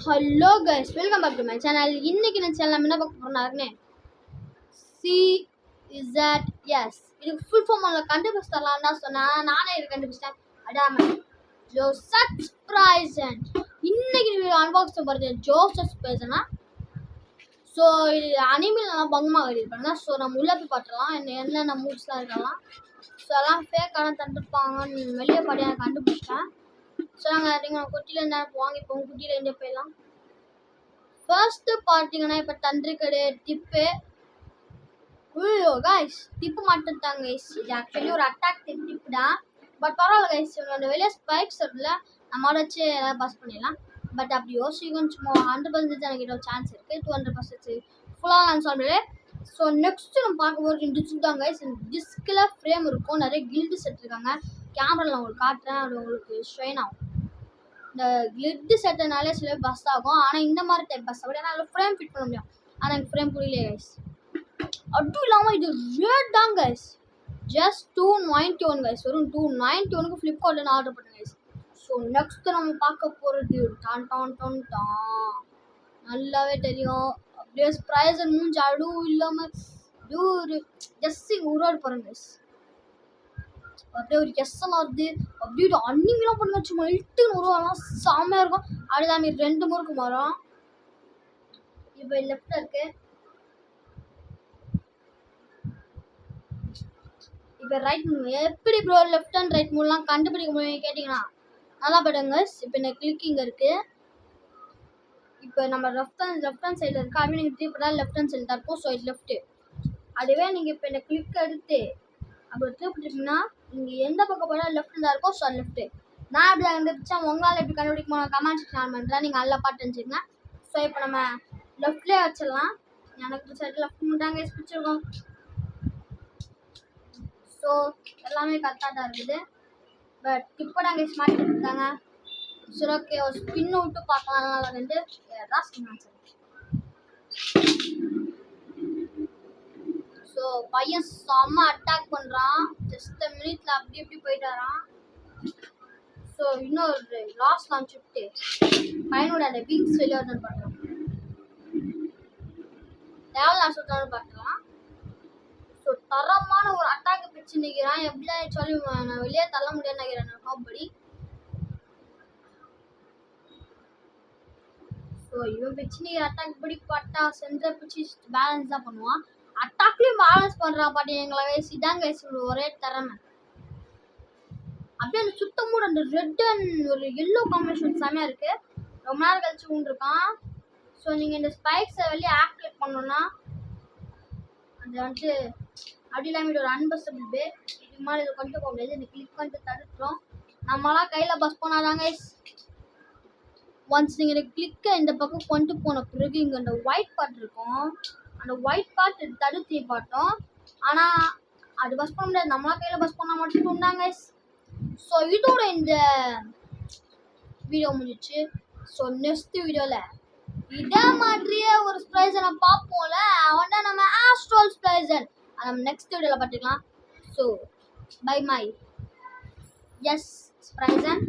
Hello guys, welcome back to my channel. இன்னைக்கு நான் channel என்ன பார்க்க போறோம்னா CZS இதுக்கு ஃபுல் ஃபார்ம் உள்ள கண்டுபிடிச்சு தரலாம் தான் சொன்னேன். நானே இது கண்டுபிடிச்சிட்டேன். அடாம ஜோசப் ப்ரைசன். இன்னைக்கு அன்பாக்ஸ் பண்ணுறது ஜோசப் ப்ரைசனா. ஸோ இது அனிமல்லாம் பங்கமாக கட்டியிருப்பாங்க. ஸோ நம்ம உள்ளே போய் பார்த்துலாம் என்னென்ன மூவ்ஸ்லாம் இருக்கலாம். ஸோ எல்லாம் ஃபேக்கான தந்துருப்பாங்கன்னு வெளியே பாட்டி நான் கண்டுபிடிச்சிட்டேன். ஸோ நாங்கள் குட்டியிலேருந்து வாங்கிப்போம். குட்டியிலேருந்து போயிடலாம். ஃபர்ஸ்ட்டு பார்த்தீங்கன்னா இப்போ தந்திருக்கடு டிப்பு. கைஸ் டிப்பு மட்டும் தாங்க கைஸ். இது ஆக்சுவலி ஒரு அட்டாக் டிப் தான். பட் பரவாயில்ல கைஸ். அந்த வெளியே ஸ்பைக்ஸ் இருக்குல்ல, நம்ம வச்சு எதாவது பாஸ் பண்ணிடலாம். பட் அப்படி யோசிக்கணும் சும்மா 100% எனக்கு ஒரு சான்ஸ் இருக்குது. 200% ஃபுல்லாக நான் சொல்கிறேன். ஸோ நெக்ஸ்ட்டு நம்ம பார்க்க போகிறது இந்த டிஸ்க் தான் கைஸ். இந்த டிஸ்கில் ஃப்ரேம் இருக்கும். நிறைய கில்டு செட் இருக்காங்க. கேமராவில் உங்களுக்கு காட்டுறேன். அது உங்களுக்கு ஷைன் ஆகும். இந்த கிளிட்டு செட்டனாலே சில பஸ் ஆகும். ஆனால் இந்த மாதிரி டைப் பஸ் ஆகும். ஏன்னா அதில் ஃப்ரேம் ஃபிட் பண்ண முடியும். ஆனால் எனக்கு ஃப்ரேம் புரியலையே கைஸ். அதுவும் இல்லாமல் இது ரேட் தான் கைஸ். Just 291 guys. வெறும் 291க்கு ஃப்ளிப்கார்ட்டில் ஆர்டர் பண்ணேன் கைஸ். ஸோ நெக்ஸ்ட்டு நம்ம பார்க்க போகிறது டான் டான் டான் டான். நல்லாவே தெரியும். அப்படியே ப்ரைஸ் மூஞ்சி அதுவும் இல்லாமல் அப்படியே ஒரு ஜஸ்ஸிங் உருவாடு போகிறேன் கைஸ். அப்படியே ஒரு எஸ்எல்லாம் வருது. அப்படியே ஒரு அன்னிமெலாம் பண்ணி வச்சுமா இட்டுன்னு உருவாலாம் செம்மையாக இருக்கும். அப்படிதான் 2 முறுக்கு வரும். இப்போ லெஃப்டில் இருக்கு. இப்போ ரைட் மூவ். எப்படி ப்ரோ லெஃப்ட் அண்ட் ரைட் மூவ்லாம் கண்டுபிடிக்க முடியும் கேட்டிங்கன்னா நல்லா போய்டுங்க. இப்போ இந்த கிளிக்கிங் இருக்குது. இப்போ நம்ம லெஃப்ட் ஹேண்ட் சைடில் இருக்குது. அப்படியே நீங்கள் திருப்பி லெஃப்ட் ஹேண்ட் சைடில் தான் இருக்கும். ஸோ இது லெஃப்ட்டு. அதுவே நீங்கள் இப்போ இந்த கிளிக் எடுத்து அப்படி திருப்பிட்டிங்கன்னா நீங்கள் எந்த பக்கம் போனால் லெஃப்ட்டில் தான் இருக்கும். So left. நான் எப்படி கண்டுபிடிச்சா உங்களால் எப்படி கண்டுபிடிக்க கமெண்ட் செக்ஷன் ஆன் பண்ணுறேன். நீங்கள் நல்லா பாட்டு தெரிஞ்சுக்கங்க. ஸோ இப்போ நம்ம லெஃப்ட்லேயே வச்சிடலாம். எனக்கு சைடு லெஃப்ட் மட்டும் கைஸ் பிடிச்சிருக்கோம். ஸோ எல்லாமே கரெக்டாக தான் இருக்குது. பட் இப்போ தான் கைஸ் மாட்டி கொடுத்துருக்காங்க. சரி ஓகே, ஒரு ஸ்பின் விட்டு பார்க்கலாம். வந்து ஸோ பையன் செம்ம அட்டாக் பண்ணுறான். ஜஸ்ட் மினிட்ல அப்படி இப்படி போயிட்டு வரான். ஸோ இன்னொரு லாஸ்ட் லான்ச் விட்டு பையனோட அந்த விங்ஸ் வெளியே வந்து பார்க்கலாம். தேவை லான்ச் விட்டு பார்க்கலாம். ஸோ தரமான ஒரு அட்டாக் பிடிச்சு நிற்கிறான். எப்படிதான் சொல்லி நான் வெளியே தள்ள முடியாதுன்னு நினைக்கிறேன் ஹாப்படி. ஸோ இவன் பிடிச்சு நீ அட்டாக் படி பட்டா சென்டர் பிடிச்சி பேலன்ஸ் தான் பண்ணுவான். அட்டாக்லேயும் பேலன்ஸ் பண்ணுறான். பாட்டி எங்களை வயசு இதாங்க வயசு ஒரே திறமை. அப்படியே அந்த சுத்தமும் அந்த ரெட் அண்ட் ஒரு எல்லோ காம்பினேஷன் செமையாக இருக்குது. ரொம்ப நேரம் கழிச்சு கொண்டிருக்கான். ஸோ நீங்கள் இந்த ஸ்பைக்ஸை வெளியே ஆக்டிவேட் பண்ணணுன்னா அது வந்துட்டு அப்படி இல்லாமல் ஒரு அன்பஸ்டபிள் பே. இதுக்கு மாதிரி இதை கொண்டு போக முடியாது. இந்த கிளிக் பண்ணிட்டு தடுத்துரும். நம்மளாம் கையில் பஸ் போனாதாங்க ஒன்ஸ் நீங்கள் கிளிக்கை இந்த பக்கம் கொண்டு போன பிறகு இங்கே அந்த ஒயிட் பார்ட் இருக்கும். அந்த ஒயிட் பார்ட் தடுத்து பார்த்தோம். ஆனால் அது பஸ் பண்ண முடியாது. நம்மளா கையில் பஸ் பண்ணால் மட்டும் தாங்க. ஸோ இதோட இந்த வீடியோ முடிஞ்சிச்சு. ஸோ நெக்ஸ்ட் வீடியோவில் இதே மாதிரியே ஒரு ஸ்ப்ரைஸனை பார்ப்போம்ல. அவன் தான் நம்ம ஆஸ்ட்ரோல் ஸ்ப்ரைசன். அதை நம்ம நெக்ஸ்ட் வீடியோவில் பார்த்துக்கலாம். ஸோ பை மை எஸ் ஸ்ப்ரைசன்.